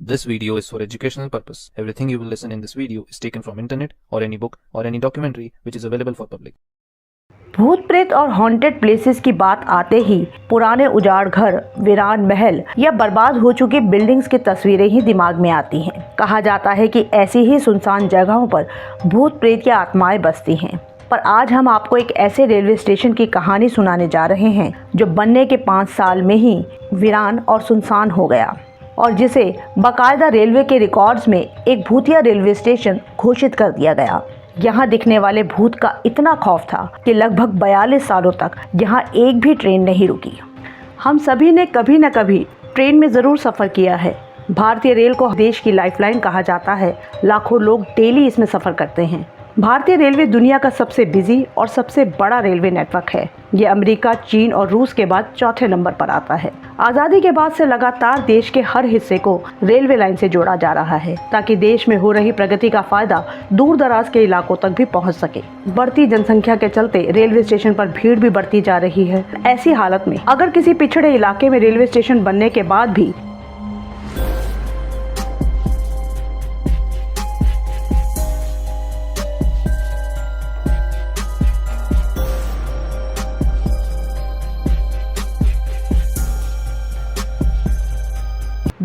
This video is for educational purpose. Everything you will listen in this video is taken from internet or any book or any documentary which is available for public. भूत प्रेत और haunted places की बात आते ही पुराने उजाड़ घर, वीरान महल या बर्बाद हो चुकी बिल्डिंग्स की तस्वीरें ही दिमाग में आती हैं। कहा जाता है कि ऐसी ही सुनसान जगहों पर भूत प्रेत की आत्माएं बसती हैं। पर आज हम आपको एक ऐसे रेलवे स्टेशन की कहानी सुनाने जा रहे हैं जो बनने के 5 साल में ही वीरान और सुनसान हो गया और जिसे बाकायदा रेलवे के रिकॉर्ड्स में एक भूतिया रेलवे स्टेशन घोषित कर दिया गया। यहाँ दिखने वाले भूत का इतना खौफ था कि लगभग 42 सालों तक यहाँ एक भी ट्रेन नहीं रुकी। हम सभी ने कभी न कभी ट्रेन में ज़रूर सफ़र किया है। भारतीय रेल को देश की लाइफलाइन कहा जाता है। लाखों लोग डेली इसमें सफ़र करते हैं। भारतीय रेलवे दुनिया का सबसे बिजी और सबसे बड़ा रेलवे नेटवर्क है। ये अमेरिका, चीन और रूस के बाद चौथे नंबर पर आता है। आज़ादी के बाद से लगातार देश के हर हिस्से को रेलवे लाइन से जोड़ा जा रहा है ताकि देश में हो रही प्रगति का फायदा दूर दराज के इलाकों तक भी पहुंच सके। बढ़ती जनसंख्या के चलते रेलवे स्टेशन पर भीड़ भी बढ़ती जा रही है। ऐसी हालत में अगर किसी पिछड़े इलाके में रेलवे स्टेशन बनने के बाद भी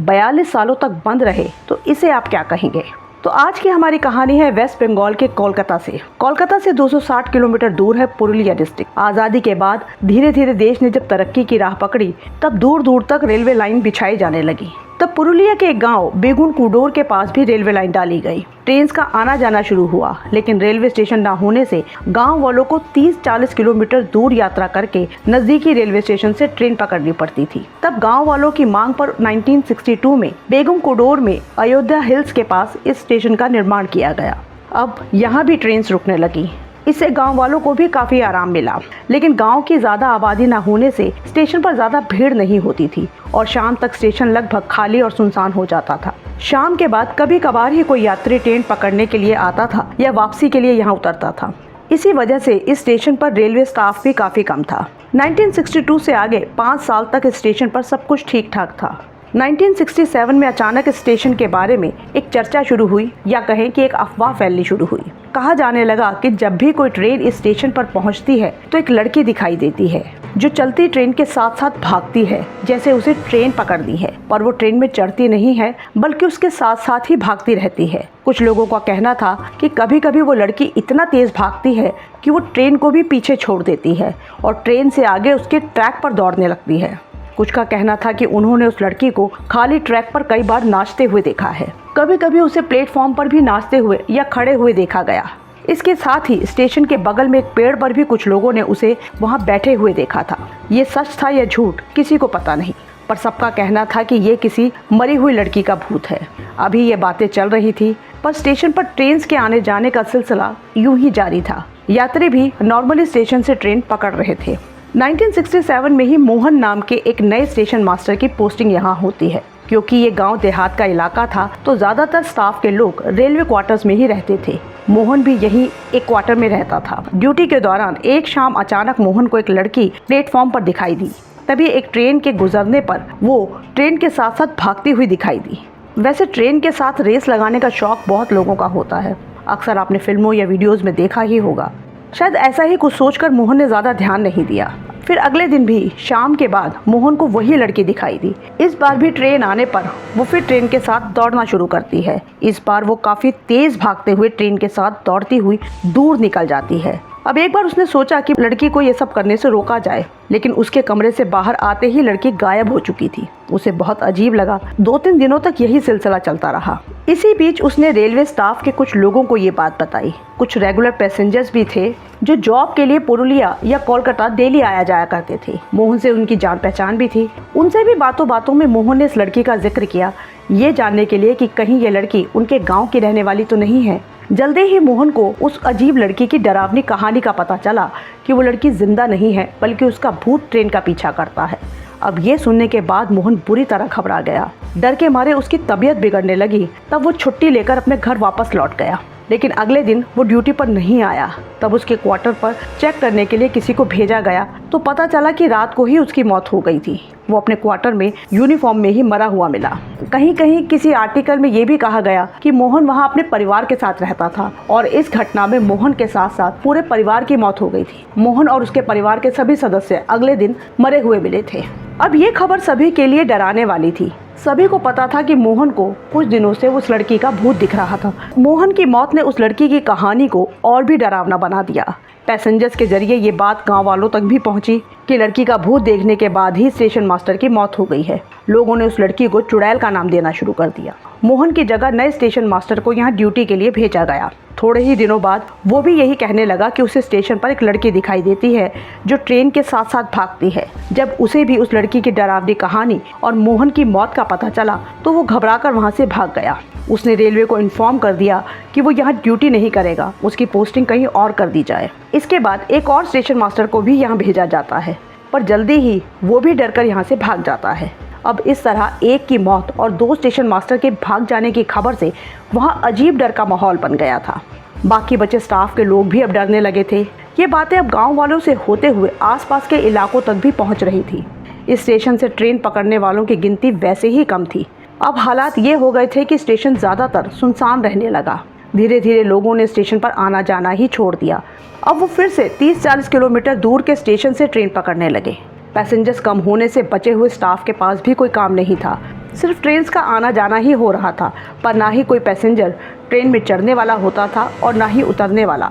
42 सालों तक बंद रहे तो इसे आप क्या कहेंगे। तो आज की हमारी कहानी है वेस्ट बंगाल के कोलकाता से। कोलकाता से 260 किलोमीटर दूर है पुरुलिया डिस्ट्रिक्ट। आज़ादी के बाद धीरे धीरे देश ने जब तरक्की की राह पकड़ी तब दूर दूर तक रेलवे लाइन बिछाई जाने लगी। तब पुरुलिया के एक गांव बेगुन कुडोर के पास भी रेलवे लाइन डाली गई। ट्रेन का आना जाना शुरू हुआ, लेकिन रेलवे स्टेशन न होने से गांव वालों को 30-40 किलोमीटर दूर यात्रा करके नजदीकी रेलवे स्टेशन से ट्रेन पकड़नी पड़ती थी। तब गांव वालों की मांग पर 1962 में बेगुन कुडोर में अयोध्या हिल्स के पास इस स्टेशन का निर्माण किया गया। अब यहाँ भी ट्रेन रुकने लगी। इससे गांव वालों को भी काफी आराम मिला, लेकिन गांव की ज्यादा आबादी न होने से स्टेशन पर ज्यादा भीड़ नहीं होती थी और शाम तक स्टेशन लगभग खाली और सुनसान हो जाता था। शाम के बाद कभी कभार ही कोई यात्री ट्रेन पकड़ने के लिए आता था या वापसी के लिए यहाँ उतरता था। इसी वजह से इस स्टेशन पर रेलवे स्टाफ भी काफी कम था। 1962 से आगे 5 साल तक इस स्टेशन पर सब कुछ ठीक ठाक था। 1967 में अचानक इस स्टेशन के बारे में एक चर्चा शुरू हुई या कहें कि एक अफवाह फैलनी शुरू हुई। कहा जाने लगा कि जब भी कोई ट्रेन इस स्टेशन पर पहुंचती है तो एक लड़की दिखाई देती है जो चलती ट्रेन के साथ साथ भागती है, जैसे उसे ट्रेन पकड़नी है। पर वो ट्रेन में चढ़ती नहीं है बल्कि उसके साथ साथ ही भागती रहती है। कुछ लोगों का कहना था कि कभी कभी वो लड़की इतना तेज भागती है कि वो ट्रेन को भी पीछे छोड़ देती है और ट्रेन से आगे उसके ट्रैक पर दौड़ने लगती है। कुछ का कहना था कि उन्होंने उस लड़की को खाली ट्रैक पर कई बार नाचते हुए देखा है। कभी कभी उसे प्लेटफॉर्म पर भी नाचते हुए या खड़े हुए देखा गया। इसके साथ ही स्टेशन के बगल में एक पेड़ पर भी कुछ लोगों ने उसे वहां बैठे हुए देखा था। ये सच था या झूठ किसी को पता नहीं, पर सबका कहना था कि ये किसी मरी हुई लड़की का भूत है। अभी ये बातें चल रही थी, पर स्टेशन पर ट्रेन के आने जाने का सिलसिला यूं ही जारी था। यात्री भी नॉर्मली स्टेशन से ट्रेन पकड़ रहे थे। 1967 में ही मोहन नाम के एक नए स्टेशन मास्टर की पोस्टिंग यहाँ होती है। क्योंकि ये गांव देहात का इलाका था तो ज्यादातर स्टाफ के लोग रेलवे क्वार्टर्स में ही रहते थे। मोहन भी यही एक क्वार्टर में रहता था। ड्यूटी के दौरान एक शाम अचानक मोहन को एक लड़की प्लेटफॉर्म पर दिखाई दी। तभी एक ट्रेन के गुजरने पर वो ट्रेन के साथ साथ भागती हुई दिखाई दी। वैसे ट्रेन के साथ रेस लगाने का शौक बहुत लोगों का होता है। अक्सर आपने फिल्मों या वीडियोज में देखा ही होगा। शायद ऐसा ही कुछ सोचकर मोहन ने ज्यादा ध्यान नहीं दिया। फिर अगले दिन भी शाम के बाद मोहन को वही लड़की दिखाई दी। इस बार भी ट्रेन आने पर वो फिर ट्रेन के साथ दौड़ना शुरू करती है। इस बार वो काफी तेज भागते हुए ट्रेन के साथ दौड़ती हुई दूर निकल जाती है। अब एक बार उसने सोचा कि लड़की को ये सब करने से रोका जाए, लेकिन उसके कमरे से बाहर आते ही लड़की गायब हो चुकी थी। उसे बहुत अजीब लगा। 2-3 दिनों तक यही सिलसिला चलता रहा। इसी बीच उसने रेलवे स्टाफ के कुछ लोगों को ये बात बताई। कुछ रेगुलर पैसेंजर्स भी थे जो जॉब के लिए पुरुलिया या कोलकाता डेली आया जाया करते थे। मोहन से उनकी जान पहचान भी थी। उनसे भी बातों बातों में मोहन ने इस लड़की का जिक्र किया, ये जानने के लिए कि कहीं ये लड़की उनके गाँव की रहने वाली तो नहीं है। जल्दी ही मोहन को उस अजीब लड़की की डरावनी कहानी का पता चला कि वो लड़की जिंदा नहीं है बल्कि उसका भूत ट्रेन का पीछा करता है। अब ये सुनने के बाद मोहन बुरी तरह घबरा गया। डर के मारे उसकी तबीयत बिगड़ने लगी। तब वो छुट्टी लेकर अपने घर वापस लौट गया। लेकिन अगले दिन वो ड्यूटी पर नहीं आया। तब उसके क्वार्टर पर चेक करने के लिए किसी को भेजा गया तो पता चला कि रात को ही उसकी मौत हो गई थी। वो अपने क्वार्टर में यूनिफॉर्म में ही मरा हुआ मिला। कहीं कहीं किसी आर्टिकल में ये भी कहा गया कि मोहन वहाँ अपने परिवार के साथ रहता था और इस घटना में मोहन के साथ साथ पूरे परिवार की मौत हो गई थी। मोहन और उसके परिवार के सभी सदस्य अगले दिन मरे हुए मिले थे। अब ये खबर सभी के लिए डराने वाली थी। सभी को पता था कि मोहन को कुछ दिनों से उस लड़की का भूत दिख रहा था। मोहन की मौत ने उस लड़की की कहानी को और भी डरावना बना दिया। पैसेंजर्स के जरिए ये बात गांव वालों तक भी पहुंची कि लड़की का भूत देखने के बाद ही स्टेशन मास्टर की मौत हो गई है। लोगों ने उस लड़की को चुड़ैल का नाम देना शुरू कर दिया। मोहन की जगह नए स्टेशन मास्टर को यहाँ ड्यूटी के लिए भेजा गया। थोड़े ही दिनों बाद वो भी यही कहने लगा कि उसे स्टेशन पर एक लड़की दिखाई देती है जो ट्रेन के साथ साथ भागती है। जब उसे भी उस लड़की की डरावनी कहानी और मोहन की मौत का पता चला तो वो घबराकर वहाँ से भाग गया। उसने रेलवे को इन्फॉर्म कर दिया कि वो यहाँ ड्यूटी नहीं करेगा, उसकी पोस्टिंग कहीं और कर दी जाए। इसके बाद एक और स्टेशन मास्टर को भी यहाँ भेजा जाता है, पर जल्दी ही वो भी डरकर यहाँ से भाग जाता है। अब इस तरह एक की मौत और 2 स्टेशन मास्टर के भाग जाने की खबर से वहाँ अजीब डर का माहौल बन गया था। बाकी बचे स्टाफ के लोग भी अब डरने लगे थे। ये बातें अब गांव वालों से होते हुए आसपास के इलाकों तक भी पहुंच रही थी। इस स्टेशन से ट्रेन पकड़ने वालों की गिनती वैसे ही कम थी। अब हालात ये हो गए थे कि स्टेशन ज़्यादातर सुनसान रहने लगा। धीरे धीरे लोगों ने स्टेशन पर आना जाना ही छोड़ दिया। अब वो फिर से 30-40 किलोमीटर दूर के स्टेशन से ट्रेन पकड़ने लगे। पैसेंजर्स कम होने से बचे हुए स्टाफ के पास भी कोई काम नहीं था। सिर्फ ट्रेन का आना जाना ही हो रहा था, पर ना ही कोई पैसेंजर ट्रेन में चढ़ने वाला होता था और ना ही उतरने वाला।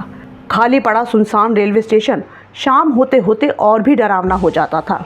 खाली पड़ा सुनसान रेलवे स्टेशन शाम होते होते और भी डरावना हो जाता था।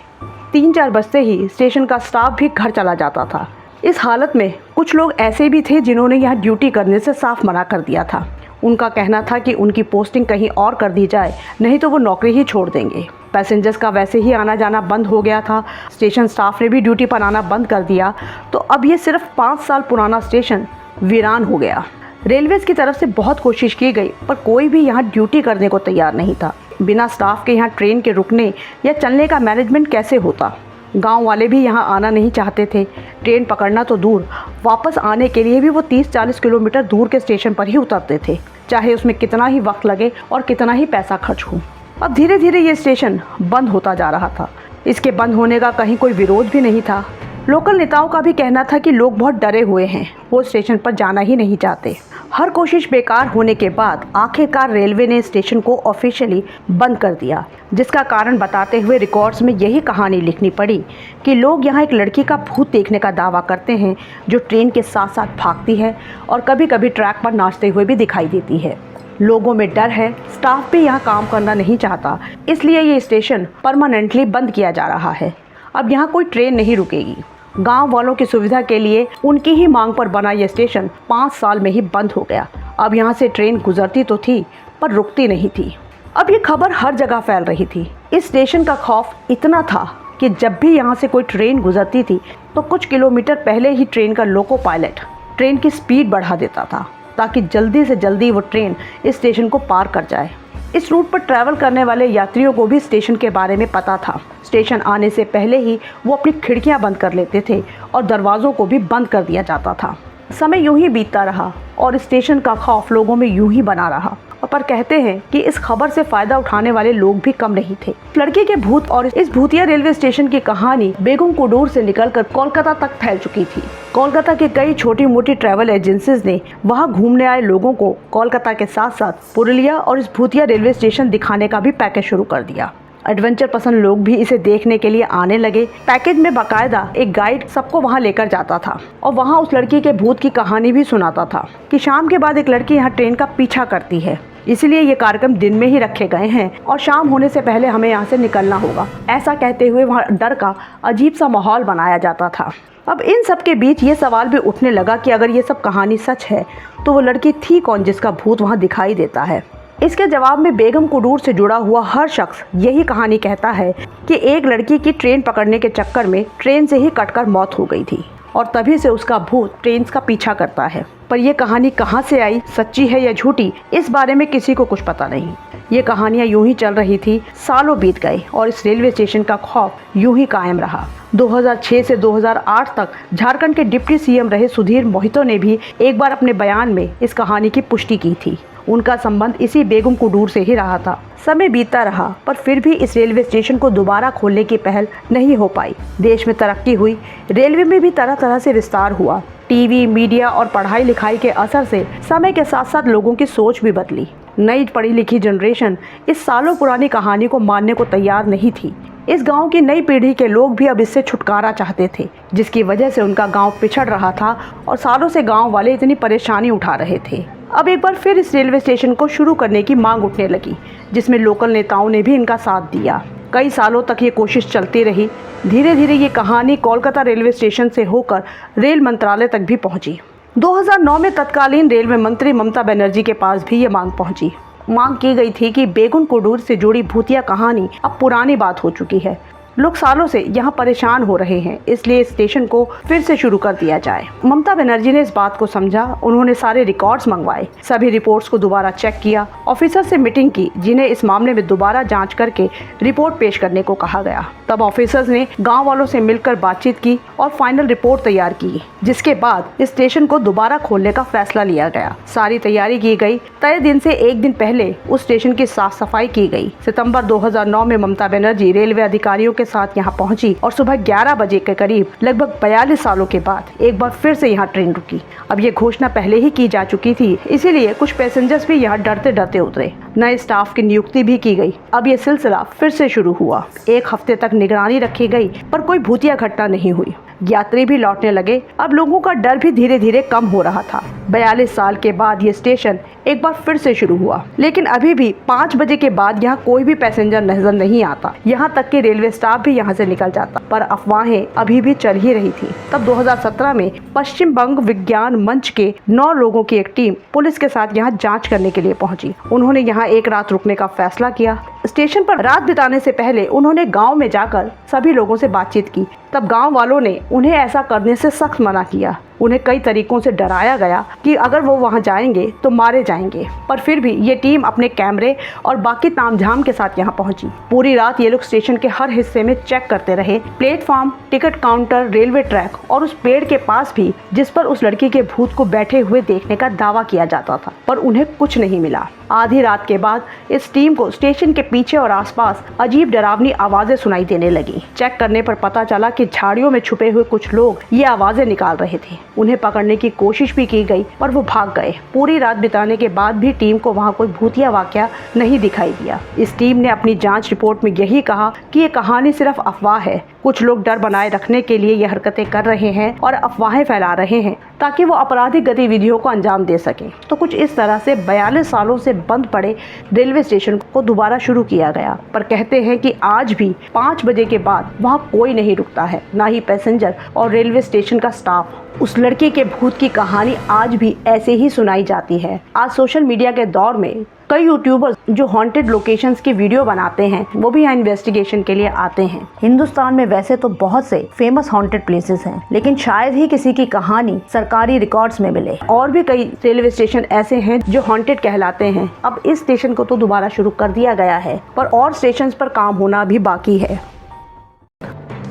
3-4 बजते ही स्टेशन का स्टाफ भी घर चला जाता था। इस हालत में कुछ लोग ऐसे भी थे जिन्होंने यहाँ ड्यूटी करने से साफ मना कर दिया था। उनका कहना था कि उनकी पोस्टिंग कहीं और कर दी जाए, नहीं तो वो नौकरी ही छोड़ देंगे। पैसेंजर्स का वैसे ही आना जाना बंद हो गया था। स्टेशन स्टाफ ने भी ड्यूटी पर आना बंद कर दिया, तो अब ये सिर्फ 5 साल पुराना स्टेशन वीरान हो गया। रेलवेज की तरफ से बहुत कोशिश की गई, पर कोई भी यहाँ ड्यूटी करने को तैयार नहीं था। बिना स्टाफ के यहाँ ट्रेन के रुकने या चलने का मैनेजमेंट कैसे होता? गांव वाले भी यहाँ आना नहीं चाहते थे। ट्रेन पकड़ना तो दूर, वापस आने के लिए भी वो 30-40 किलोमीटर दूर के स्टेशन पर ही उतरते थे, चाहे उसमें कितना ही वक्त लगे और कितना ही पैसा खर्च हो। अब धीरे धीरे ये स्टेशन बंद होता जा रहा था। इसके बंद होने का कहीं कोई विरोध भी नहीं था। लोकल नेताओं का भी कहना था कि लोग बहुत डरे हुए हैं, वो स्टेशन पर जाना ही नहीं चाहते। हर कोशिश बेकार होने के बाद आखिरकार रेलवे ने स्टेशन को ऑफिशियली बंद कर दिया, जिसका कारण बताते हुए रिकॉर्ड्स में यही कहानी लिखनी पड़ी कि लोग यहाँ एक लड़की का भूत देखने का दावा करते हैं जो ट्रेन के साथ साथ भागती है और कभी कभी ट्रैक पर नाचते हुए भी दिखाई देती है। लोगों में डर है, स्टाफ भी यहाँ काम करना नहीं चाहता, इसलिए ये स्टेशन परमानेंटली बंद किया जा रहा है। अब यहाँ कोई ट्रेन नहीं रुकेगी। गांव वालों की सुविधा के लिए उनकी ही मांग पर बना यह स्टेशन 5 साल में ही बंद हो गया। अब यहाँ से ट्रेन गुजरती तो थी, पर रुकती नहीं थी। अब ये खबर हर जगह फैल रही थी। इस स्टेशन का खौफ इतना था कि जब भी यहाँ से कोई ट्रेन गुजरती थी तो कुछ किलोमीटर पहले ही ट्रेन का लोको पायलट ट्रेन की स्पीड बढ़ा देता था, ताकि जल्दी से जल्दी वो ट्रेन इस स्टेशन को पार कर जाए। इस रूट पर ट्रैवल करने वाले यात्रियों को भी स्टेशन के बारे में पता था। स्टेशन आने से पहले ही वो अपनी खिड़कियां बंद कर लेते थे और दरवाज़ों को भी बंद कर दिया जाता था। समय यूं ही बीतता रहा और स्टेशन का खौफ लोगों में यूं ही बना रहा। पर कहते हैं कि इस खबर से फ़ायदा उठाने वाले लोग भी कम नहीं थे। लड़की के भूत और इस भूतिया रेलवे स्टेशन की कहानी बेगमकुडूर से निकलकर कोलकाता तक फैल चुकी थी। कोलकाता के कई छोटी मोटी ट्रैवल एजेंसीज ने वहां घूमने आए लोगों को कोलकाता के साथ साथ पुरुलिया और इस भूतिया रेलवे स्टेशन दिखाने का भी पैकेज शुरू कर दिया। एडवेंचर पसंद लोग भी इसे देखने के लिए आने लगे। पैकेज में बाकायदा एक गाइड सबको वहां लेकर जाता था और वहां उस लड़की के भूत की कहानी भी सुनाता था कि शाम के बाद एक लड़की यहाँ ट्रेन का पीछा करती है, इसलिए ये कार्यक्रम दिन में ही रखे गए हैं और शाम होने से पहले हमें यहाँ से निकलना होगा। ऐसा कहते हुए वहाँ डर का अजीब सा माहौल बनाया जाता था। अब इन सब के बीच ये सवाल भी उठने लगा कि अगर ये सब कहानी सच है तो वो लड़की थी कौन जिसका भूत वहाँ दिखाई देता है। इसके जवाब में बेगमकुडूर से जुड़ा हुआ हर शख्स यही कहानी कहता है कि एक लड़की की ट्रेन पकड़ने के चक्कर में ट्रेन से ही कटकर मौत हो गई थी और तभी से उसका भूत ट्रेन का पीछा करता है। पर यह कहानी कहां से आई, सच्ची है या झूठी, इस बारे में किसी को कुछ पता नहीं। ये कहानियां यूं ही चल रही थी, सालों बीत गए और इस रेलवे स्टेशन का खौफ यूं ही कायम रहा। 2006 से 2008 तक झारखंड के डिप्टी सीएम रहे सुधीर मोहितो ने भी एक बार अपने बयान में इस कहानी की पुष्टि की थी। उनका संबंध इसी बेगम कुडूर से ही रहा था। समय बीतता रहा पर फिर भी इस रेलवे स्टेशन को दोबारा खोलने की पहल नहीं हो पाई। देश में तरक्की हुई, रेलवे में भी तरह तरह से विस्तार हुआ। टीवी, मीडिया और पढ़ाई लिखाई के असर से समय के साथ साथ लोगों की सोच भी बदली। नई पढ़ी लिखी जनरेशन इस सालों पुरानी कहानी को मानने को तैयार नहीं थी। इस गांव की नई पीढ़ी के लोग भी अब इससे छुटकारा चाहते थे, जिसकी वजह से उनका गांव पिछड़ रहा था और सालों से गांव वाले इतनी परेशानी उठा रहे थे। अब एक बार फिर इस रेलवे स्टेशन को शुरू करने की मांग उठने लगी, जिसमें लोकल नेताओं ने भी इनका साथ दिया। कई सालों तक ये कोशिश चलती रही। धीरे धीरे ये कहानी कोलकाता रेलवे स्टेशन से होकर रेल मंत्रालय तक भी पहुंची। 2009 में तत्कालीन रेलवे मंत्री ममता बनर्जी के पास भी ये मांग पहुंची। मांग की गई थी कि बेगम कुडूर से जुड़ी भूतिया कहानी अब पुरानी बात हो चुकी है। लोग सालों से यहाँ परेशान हो रहे हैं, इसलिए इस स्टेशन को फिर से शुरू कर दिया जाए। ममता बनर्जी ने इस बात को समझा। उन्होंने सारे रिकॉर्ड्स मंगवाए, सभी रिपोर्ट्स को दोबारा चेक किया, ऑफिसर से मीटिंग की जिन्हें इस मामले में दोबारा जांच करके रिपोर्ट पेश करने को कहा गया। तब ऑफिसर्स ने गाँव वालों से मिलकर बातचीत की और फाइनल रिपोर्ट तैयार की, जिसके बाद इस स्टेशन को दोबारा खोलने का फैसला लिया गया। सारी तैयारी की गई। तय दिन से एक दिन पहले उस स्टेशन की साफ सफाई की गई। सितंबर 2009 में ममता बनर्जी रेलवे अधिकारियों के साथ यहाँ पहुंची और सुबह 11 बजे के करीब लगभग 42 सालों के बाद एक बार फिर से यहाँ ट्रेन रुकी। अब ये घोषणा पहले ही की जा चुकी थी, इसीलिए कुछ पैसेंजर्स भी यहाँ डरते डरते उतरे। नए स्टाफ की नियुक्ति भी की गई। अब ये सिलसिला फिर से शुरू हुआ। एक हफ्ते तक निगरानी रखी गई पर कोई भूतिया घटना नहीं हुई। यात्री भी लौटने लगे। अब लोगों का डर भी धीरे धीरे कम हो रहा था। 42 साल के बाद ये स्टेशन एक बार फिर से शुरू हुआ, लेकिन अभी भी 5 बजे के बाद यहाँ कोई भी पैसेंजर नजर नहीं आता। यहाँ तक कि रेलवे स्टाफ भी यहाँ से निकल जाता, पर अफवाहें अभी भी चल ही रही थी। तब 2017 में पश्चिम बंग विज्ञान मंच के 9 लोगों की एक टीम पुलिस के साथ यहाँ जाँच करने के लिए पहुंची। उन्होंने यहाँ एक रात रुकने का फैसला किया। स्टेशन पर रात बिताने से पहले उन्होंने गांव में जाकर सभी लोगों से बातचीत की। तब गांव वालों ने उन्हें ऐसा करने से सख्त मना किया। उन्हें कई तरीकों से डराया गया कि अगर वो वहां जाएंगे तो मारे जाएंगे, पर फिर भी ये टीम अपने कैमरे और बाकी तामझाम के साथ यहाँ पहुंची। पूरी रात ये लोग स्टेशन के हर हिस्से में चेक करते रहे, platform, ticket counter, railway track और उस पेड़ के पास भी जिस पर उस लड़की के भूत को बैठे हुए देखने का दावा किया जाता था, पर उन्हें कुछ नहीं मिला। आधी रात के बाद इस टीम को स्टेशन के पीछे और आसपास अजीब डरावनी आवाजें सुनाई देने लगी। चेक करने पर पता चला कि झाड़ियों में छुपे हुए कुछ लोग ये आवाजें निकाल रहे थे। उन्हें पकड़ने की कोशिश भी की गई पर वो भाग गए। पूरी रात बिताने के बाद भी टीम को वहाँ कोई भूतिया वाकया नहीं दिखाई दिया। इस टीम ने अपनी जांच रिपोर्ट में यही कहा कि ये कहानी सिर्फ अफवाह है। कुछ लोग डर बनाए रखने के लिए ये हरकतें कर रहे हैं और अफवाहें फैला रहे हैं ताकि वो आपराधिक गतिविधियों को अंजाम दे सकें। तो कुछ इस तरह से 42 सालों से बंद पड़े रेलवे स्टेशन को दोबारा शुरू किया गया। पर कहते हैं कि आज भी 5 बजे के बाद वहाँ कोई नहीं रुकता है, ना ही पैसेंजर और रेलवे स्टेशन का स्टाफ। उस लड़के के भूत की कहानी आज भी ऐसे ही सुनाई जाती है। आज सोशल मीडिया के दौर में कई यूट्यूबर्स जो हॉन्टेड लोकेशंस की वीडियो बनाते हैं वो भी यहाँ इन्वेस्टिगेशन के लिए आते हैं। हिंदुस्तान में वैसे तो बहुत से फेमस हॉन्टेड प्लेसेस हैं, लेकिन शायद ही किसी की कहानी सरकारी रिकॉर्ड्स में मिले। और भी कई रेलवे स्टेशन ऐसे हैं जो हॉन्टेड कहलाते हैं। अब इस स्टेशन को तो दोबारा शुरू कर दिया गया है, पर और स्टेशन पर काम होना भी बाकी है।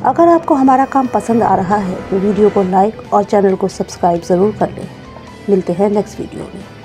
अगर आपको हमारा काम पसंद आ रहा है तो वीडियो को लाइक और चैनल को सब्सक्राइब ज़रूर कर लें। मिलते हैं नेक्स्ट वीडियो में।